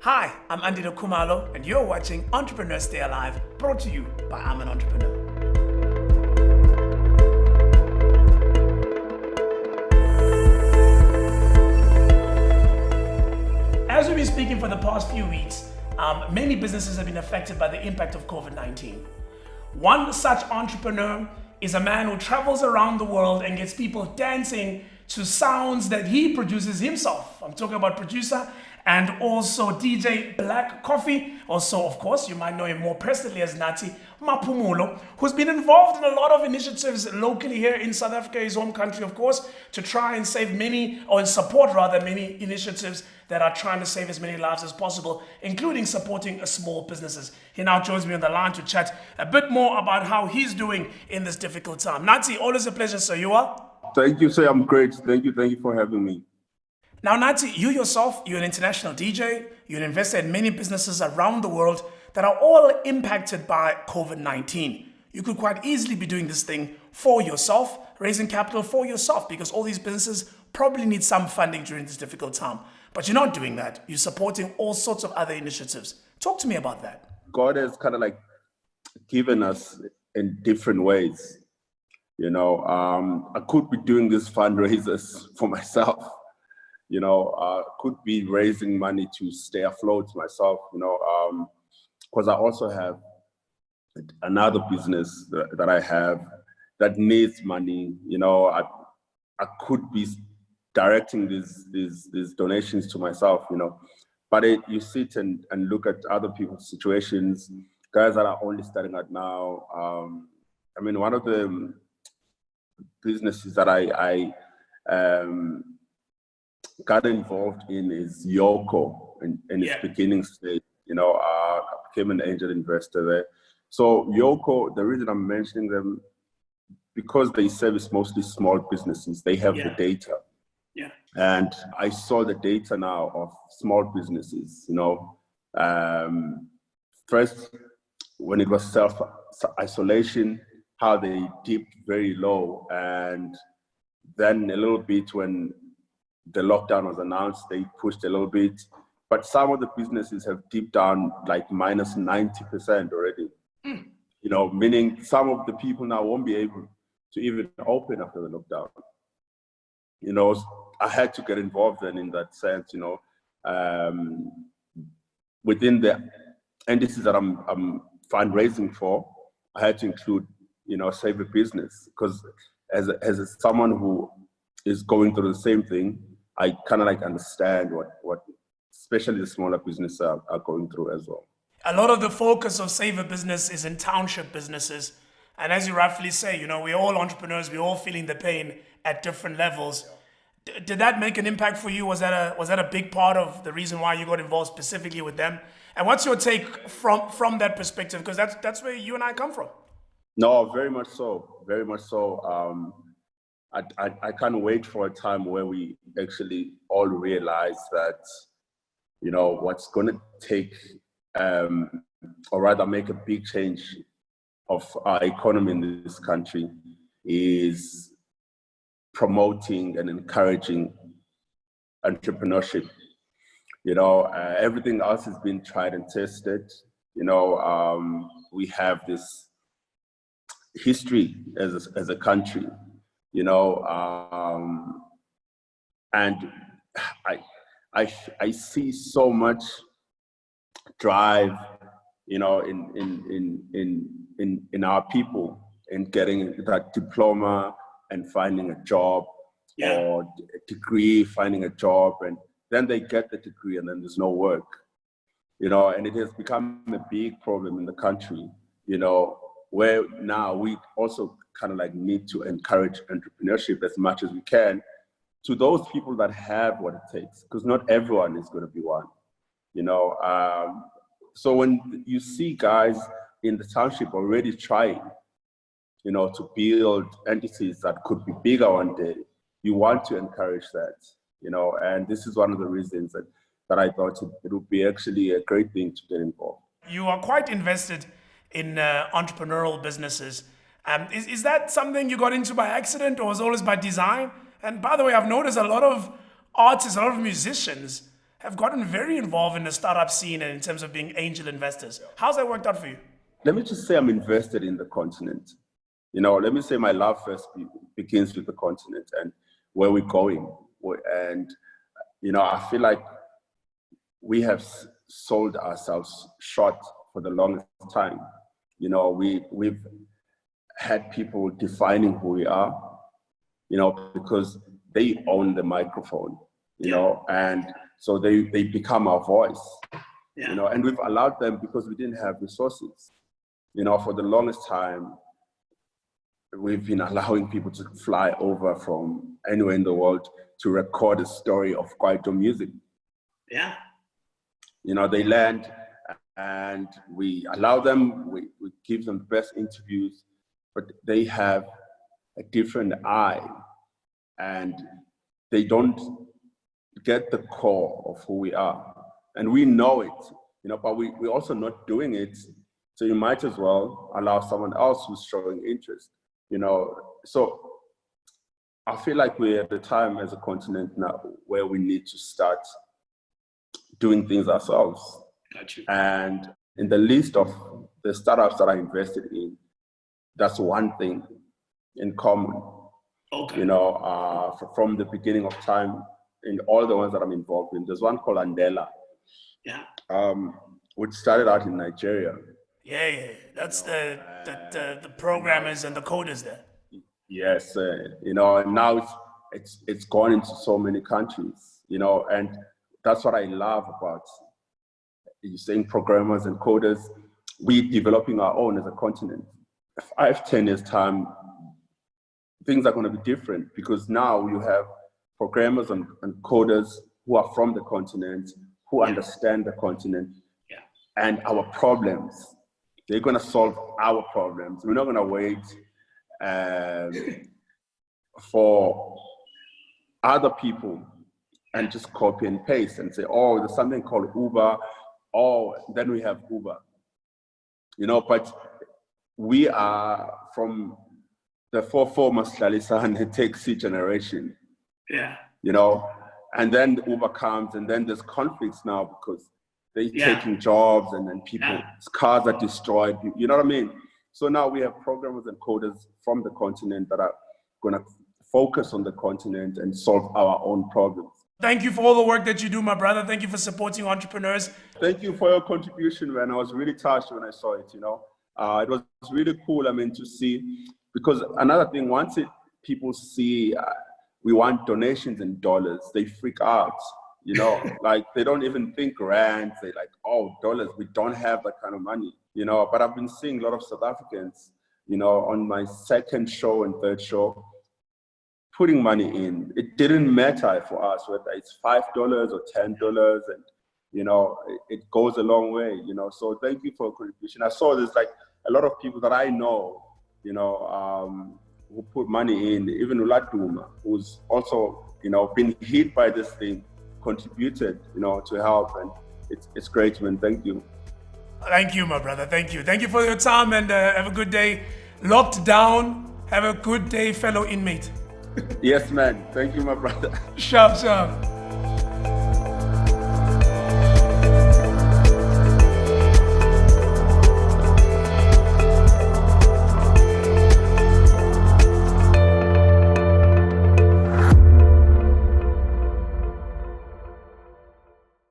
Hi, I'm Andile Khumalo, and you're watching Entrepreneurs Stay Alive, brought to you by I'm an Entrepreneur. As we've been speaking for the past few weeks, many businesses have been affected by the impact of COVID-19. One such entrepreneur is a man who travels around the world and gets people dancing to sounds that he produces himself. I'm talking about producer and also DJ Black Coffee. Also, of course, you might know him more personally as Nathi Maphumulo, who's been involved in a lot of initiatives locally here in South Africa, his home country, of course, to try and save many, or support rather, many initiatives that are trying to save as many lives as possible, including supporting small businesses. He now joins me on the line to chat a bit more about how he's doing in this difficult time. Nathi, always a pleasure, sir. You are? Thank you, sir. I'm great. Thank you for having me. Now, Nathi, you yourself, you're an international DJ, you're an investor in many businesses around the world that are all impacted by COVID-19. You could quite easily be doing this thing for yourself, raising capital for yourself, because all these businesses probably need some funding during this difficult time. But you're not doing that. You're supporting all sorts of other initiatives. Talk to me about that. God has kind of like given us in different ways. You know, I could be doing these fundraisers for myself. You know, could be raising money to stay afloat myself, you know, because I also have another business that I have that needs money. You know, I could be directing these donations to myself, you know, but you sit and look at other people's situations, guys that are only starting out now. I mean, one of the businesses that I got involved in is Yoko in its beginning stage. You know, I became an angel investor there. So Yoko, the reason I'm mentioning them, because they service mostly small businesses, they have the data. Yeah. And I saw the data now of small businesses, you know. First, when it was self-isolation, how they dipped very low. And then a little bit when the lockdown was announced, they pushed a little bit. But some of the businesses have dipped down like minus 90% already. You know, meaning some of the people now won't be able to even open after the lockdown. You know, I had to get involved then in that sense, you know, within the entities that I'm fundraising for, I had to include, you know, Save a Business, because as someone who is going through the same thing, I kind of like understand what especially the smaller businesses are going through as well. A lot of the focus of Save a Business is in township businesses. And as you rightfully say, you know, we're all entrepreneurs, we're all feeling the pain at different levels. Did that make an impact for you? Was that a big part of the reason why you got involved specifically with them? And what's your take from that perspective? Because that's where you and I come from. No, very much so. Very much so. I can't wait for a time where we actually all realize that, you know, what's going to take, or rather make a big change of our economy in this country is promoting and encouraging entrepreneurship. You know, everything else has been tried and tested. You know, we have this history as a country, you know, and I see so much drive, you know, in our people in getting that diploma and finding a job, or a degree, finding a job, and then they get the degree and then there's no work, you know, and it has become a big problem in the country, you know, where now we also kind of like need to encourage entrepreneurship as much as we can to those people that have what it takes, because not everyone is going to be one, you know. So when you see guys in the township already trying, you know, to build entities that could be bigger one day, you want to encourage that, you know, and this is one of the reasons that I thought it would be actually a great thing to get involved. You are quite invested in entrepreneurial businesses. Is that something you got into by accident, or was always by design? And by the way, I've noticed a lot of artists, a lot of musicians have gotten very involved in the startup scene and in terms of being angel investors. How's that worked out for you? Let me just say I'm invested in the continent. Let me say my love first begins with the continent and where we're going. And, I feel like we have sold ourselves short for the longest time. We've had people defining who we are, because they own the microphone, and so they become our voice, and we've allowed them because we didn't have resources. For the longest time, we've been allowing people to fly over from anywhere in the world to record a story of Kwaito music. Yeah. They land and we allow them, we give them the best interviews, but they have a different eye and they don't get the core of who we are. And we know it, but we're also not doing it. So you might as well allow someone else who's showing interest, So I feel like we're at the time as a continent now where we need to start doing things ourselves. Got you. And in the list of the startups that I invested in, that's one thing in common. Okay. From the beginning of time, in all the ones that I'm involved in, there's one called Andile. Yeah. Which started out in Nigeria. Yeah. That's the programmers and the coders there. Yes, and now it's gone into so many countries, and that's what I love about you saying programmers and coders. We're developing our own as a continent. 5-10 years time, things are going to be different because now you have programmers and coders who are from the continent, who understand the continent and our problems. They're going to solve our problems. We're not going to wait for other people and just copy and paste and say, oh, there's something called Uber. Oh, then we have Uber. But we are from the former Slalisa and the taxi generation. Yeah. And then Uber comes and then there's conflicts now because they're taking jobs and then people's cars are destroyed. You know what I mean? So now we have programmers and coders from the continent that are going to focus on the continent and solve our own problems. Thank you for all the work that you do, my brother. Thank you for supporting entrepreneurs. Thank you for your contribution, man. I was really touched when I saw it, It was really cool, to see, because another thing, people see we want donations in dollars, they freak out, like they don't even think rands. They're like, oh, dollars, we don't have that kind of money, But I've been seeing a lot of South Africans, on my second show and third show, putting money in. It didn't matter for us whether it's $5 or $10, and it goes a long way. So thank you for your contribution. I saw there's like a lot of people that I know, who put money in. Even Uladuma, who's also been hit by this thing, contributed to help, and it's great, man. Thank you. Thank you, my brother. Thank you for your time, and have a good day. Locked down. Have a good day, fellow inmate. Yes, man. Thank you, my brother. Sharp.